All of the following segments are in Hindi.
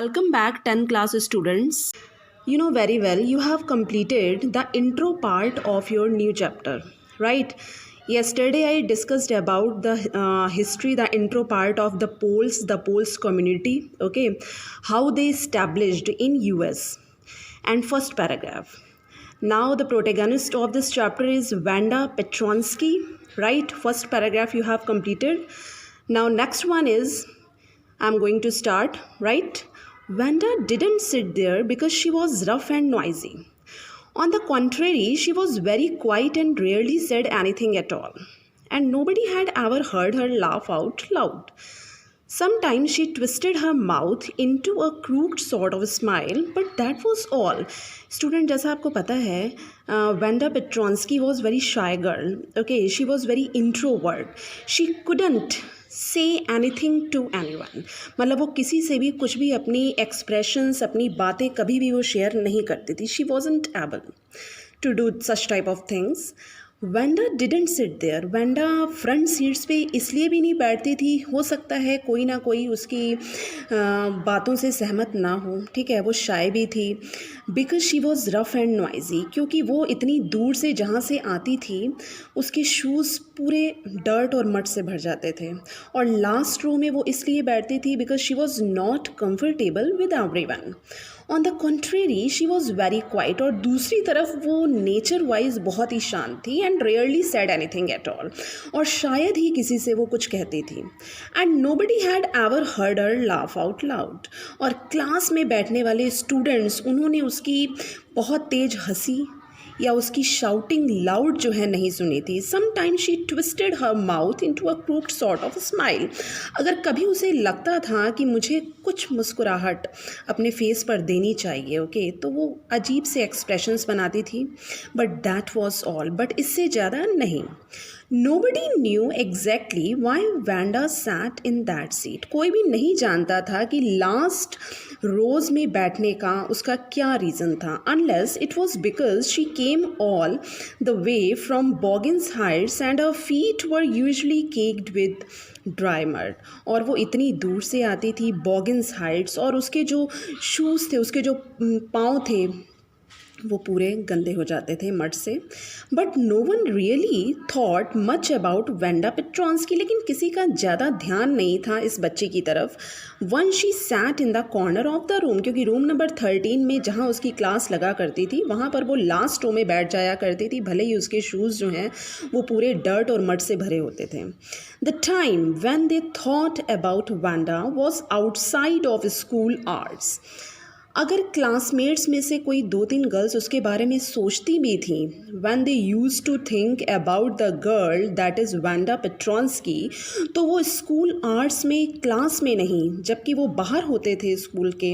Welcome back 10 class students. You know very well you have completed the intro part of your new chapter, right? Yesterday I discussed about the history, the intro part of the Poles community, okay? How they established in US and first paragraph. Now the protagonist of this chapter is Wanda Petronsky, right? First paragraph you have completed. Now next one is I'm going to start, right? Wanda didn't sit there because she was rough and noisy. On the contrary, she was very quiet and rarely said anything at all. And nobody had ever heard her laugh out loud. Sometimes she twisted her mouth into a crooked sort of smile, but that was all. Student, जैसा आपको पता है, Wanda Petronsky was very shy girl. Okay, she was very introvert. She couldn't say anything to anyone. मतलब वो किसी से भी कुछ भी अपनी expressions, अपनी बातें कभी भी वो शेयर नहीं करती थी. She wasn't able to do such type of things. Wanda didn't sit there. Wanda front seats पे इसलिए भी नहीं बैठती थी, हो सकता है कोई ना कोई उसकी बातों से सहमत ना हो, ठीक है, वो शाय भी थी. Because she was rough and noisy, क्योंकि वो इतनी दूर से जहाँ से आती थी उसके शूज़ पूरे डर्ट और मड से भर जाते थे. और लास्ट रो में वो इसलिए बैठती थी because she was not comfortable with everyone. On the contrary she was very quite. और दूसरी तरफ वो नेचर वाइज बहुत ही शांत थी and rarely said anything at all. और शायद ही किसी से वो कुछ कहती थी. And nobody had ever heard her laugh out loud. और क्लास में बैठने वाले स्टूडेंट्स, उन्होंने उसकी बहुत तेज हंसी या उसकी शाउटिंग लाउड जो है नहीं सुनी थी. Sometime she twisted her mouth into a crooked sort of smile. अगर कभी उसे लगता था कि मुझे कुछ मुस्कुराहट अपने फेस पर देनी चाहिए, ओके, तो वो अजीब से एक्सप्रेशंस बनाती थी. But that was all. But इससे ज़्यादा नहीं. Nobody knew exactly why Wanda sat in that seat. कोई भी नहीं जानता था कि लास्ट रोज में बैठने का उसका क्या रीज़न था. Unless it was because she came all the way from Boggins Heights and her feet were usually caked with dry mud. और वो इतनी दूर से आती थी बॉगिन्स हाइट्स, और उसके जो शूज़ थे, उसके जो पाँव थे, वो पूरे गंदे हो जाते थे मड से. But no one really thought much about Wanda Petronski. लेकिन किसी का ज़्यादा ध्यान नहीं था इस बच्ची की तरफ. One she sat in the corner of the room, क्योंकि रूम नंबर 13 में जहाँ उसकी क्लास लगा करती थी वहाँ पर वो लास्ट रो में बैठ जाया करती थी, भले ही उसके शूज़ जो हैं वो पूरे डर्ट और मड से भरे होते थे. The time when they thought about Wanda was outside of school hours. अगर क्लासमेट्स में से कोई 2-3 गर्ल्स उसके बारे में सोचती भी थी, when they use to think about the girl that is Wanda Petronski, तो वो स्कूल आवर्स में, क्लास में नहीं, जबकि वो बाहर होते थे स्कूल के.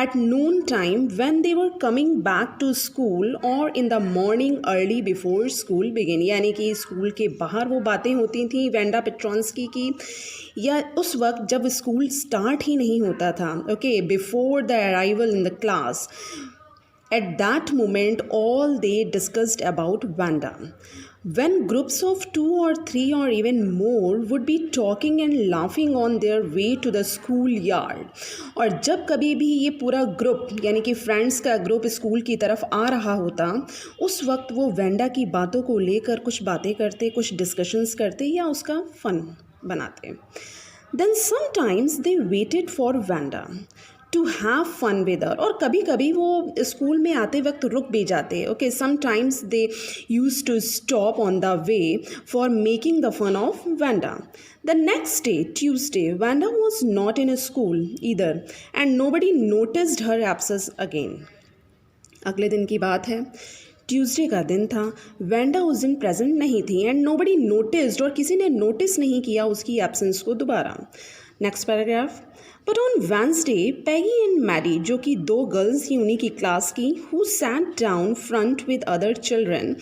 At noon time when they were coming back to school और in the morning early before school begin. यानी कि स्कूल के बाहर वो बातें होती थी वेंडा पेट्रॉन्स्की की, या उस वक्त जब स्कूल स्टार्ट ही नहीं होता था, okay, before the arrival in the class. At that moment all they discussed about Wanda. When groups of 2 or 3 or even more would be talking and laughing on their way to the school yard. और जब कभी भी ये पूरा ग्रुप, यानी कि फ्रेंड्स का ग्रुप स्कूल की तरफ आ रहा होता, उस वक्त वो वेंडा की बातों को लेकर कुछ बातें करते, कुछ डिस्कशंस करते या उसका फन बनाते. Then sometimes they waited for Wanda to have fun with her. और कभी कभी वो स्कूल में आते वक्त रुक भी जाते. Okay, sometimes they use to stop on the way for making the fun of Wanda. The next day, Tuesday, Wanda was not in school either and nobody noticed her absence again. अगले दिन की बात है, ट्यूसडे का दिन था. वेंडा उस दिन प्रेजेंट नहीं थी एंड नोबडी नोटिस्ड, और किसी ने नोटिस नहीं किया उसकी एब्सेंस को दोबारा. Next paragraph. But on Wednesday Peggy and Mary, जो कि 2 गर्ल्स ही उन्हीं की क्लास की, who sat down front with other children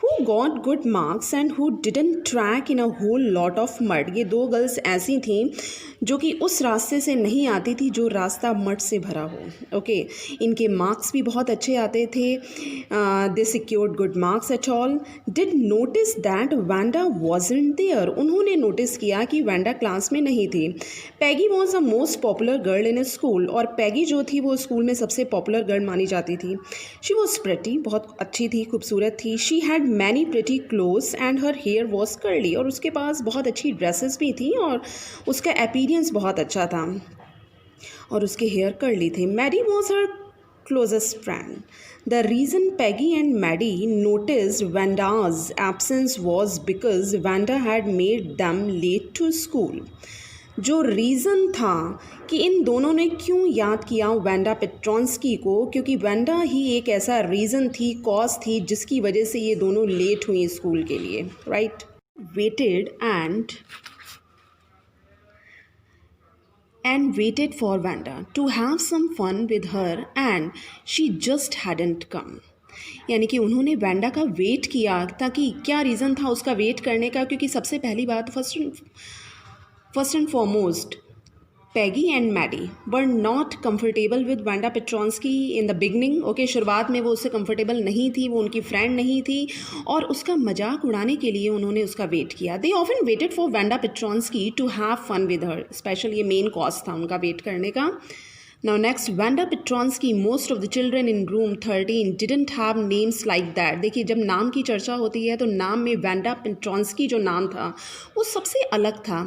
who who got good marks and who didn't track in a whole lot of mud. ये दो गर्ल्स ऐसी थीं जो कि उस रास्ते से नहीं आती थी जो रास्ता मड से भरा हो. ओके, इनके मार्क्स भी बहुत अच्छे आते थे. They secured good marks at all. Did notice that Wanda wasn't there. उन्होंने नोटिस किया कि वैंडा क्लास में नहीं थी. Peggy was the most popular girl in school. और पैगी जो थी वो स्कूल में सबसे पॉपुलर गर्ल मानी जाती थी. शी वॉज प्रेटी, बहुत अच्छी थी, खूबसूरत थी. She had many pretty clothes and her hair was curly. और उसके पास बहुत अच्छी ड्रेसेस भी थी और उसका अपीयरेंस बहुत अच्छा था और उसके हेयर कर्ली थे. Maddie was her closest friend. The reason Peggy and Maddie noticed Vanda's absence was because Vanda had made them late to school. जो रीज़न था कि इन दोनों ने क्यों याद किया वैंडा पेट्रॉन्स्की को, क्योंकि वैंडा ही एक ऐसा रीज़न थी, कॉज थी जिसकी वजह से ये दोनों लेट हुई स्कूल के लिए. Right. Waited and waited for Vanda to have some fun with her and she just hadn't come. यानी कि उन्होंने वैंडा का वेट किया ताकि क्या रीज़न था उसका वेट करने का, क्योंकि सबसे पहली बात first and foremost Peggy and Maddie were not comfortable with Wanda Petronski in the beginning. Okay, शुरुआत में वो उससे कंफर्टेबल नहीं थी, वो उनकी फ्रेंड नहीं थी और उसका मजाक उड़ाने के लिए उन्होंने उसका वेट किया. They often waited for Wanda Petronski to have fun with her. Special ये मेन कॉज था उनका वेट करने का. Now next, Vanda Petronsky, most of the children in room 13 didn't have names like that. देखिए, जब नाम की चर्चा होती है तो नाम में वैंडा पेट्रॉन्स्की जो नाम था वो सबसे अलग था.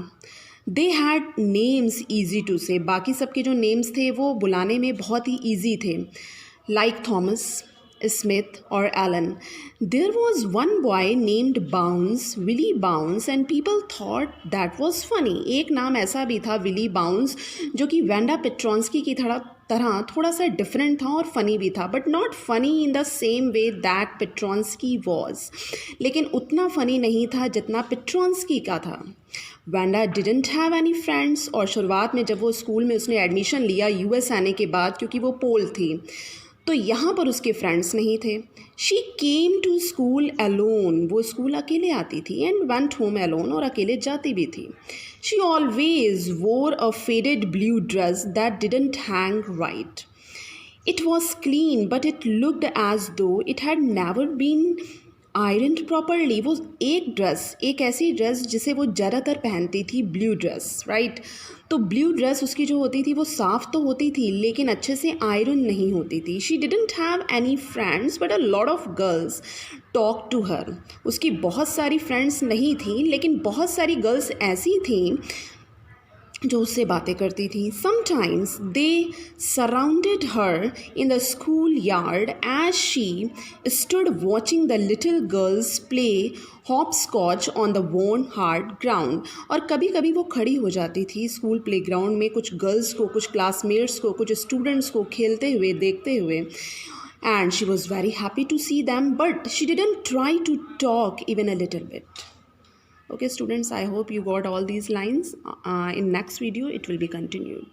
They had names easy to say. बाकी सबके जो नेम्स थे वो बुलाने में बहुत ही ईजी थे. लाइक थॉमस, स्मिथ और Allen. There was one boy named Bounce, Willie Bounce, and people thought that was funny. एक नाम ऐसा भी था विली बाउंस जो कि वैंडा पेट्रॉन्स्की की तरह थोड़ा सा डिफरेंट था और फ़नी भी था, but not funny in the same way that Petronski was. लेकिन उतना फ़नी नहीं था जितना पेट्रॉन्स्की का था. Wanda didn't have any friends. और शुरुआत में जब वो स्कूल में उसने एडमिशन लिया यूएस आने के बाद, क्योंकि वो पोल थी, तो यहाँ पर उसके फ्रेंड्स नहीं थे. She came to school alone. वो स्कूल अकेले आती थी एंड वेंट होम अलोन, और अकेले जाती भी थी. She always wore a faded blue dress that didn't hang right. It was clean but it looked as though it had never been iron properly. वो एक ऐसी ड्रेस जिसे वो ज़्यादातर पहनती थी, ब्लू ड्रेस. राइट. तो ब्लू ड्रेस उसकी जो होती थी वो साफ़ तो होती थी लेकिन अच्छे से आयरन नहीं होती थी. She didn't have any friends but a lot of girls talk to her. उसकी बहुत सारी फ्रेंड्स नहीं थी लेकिन बहुत सारी गर्ल्स ऐसी थीं जो उससे बातें करती थी. Sometimes they surrounded her in the school yard as she stood watching the little girls play hopscotch on the worn hard ground. और कभी कभी वो खड़ी हो जाती थी स्कूल प्ले ग्राउंड में कुछ गर्ल्स को, कुछ क्लासमेट्स को, कुछ स्टूडेंट्स को खेलते हुए देखते हुए. And she was very happy to see them, but she didn't try to talk even a little bit. Okay students, I hope you got all these lines. In next video it will be continued.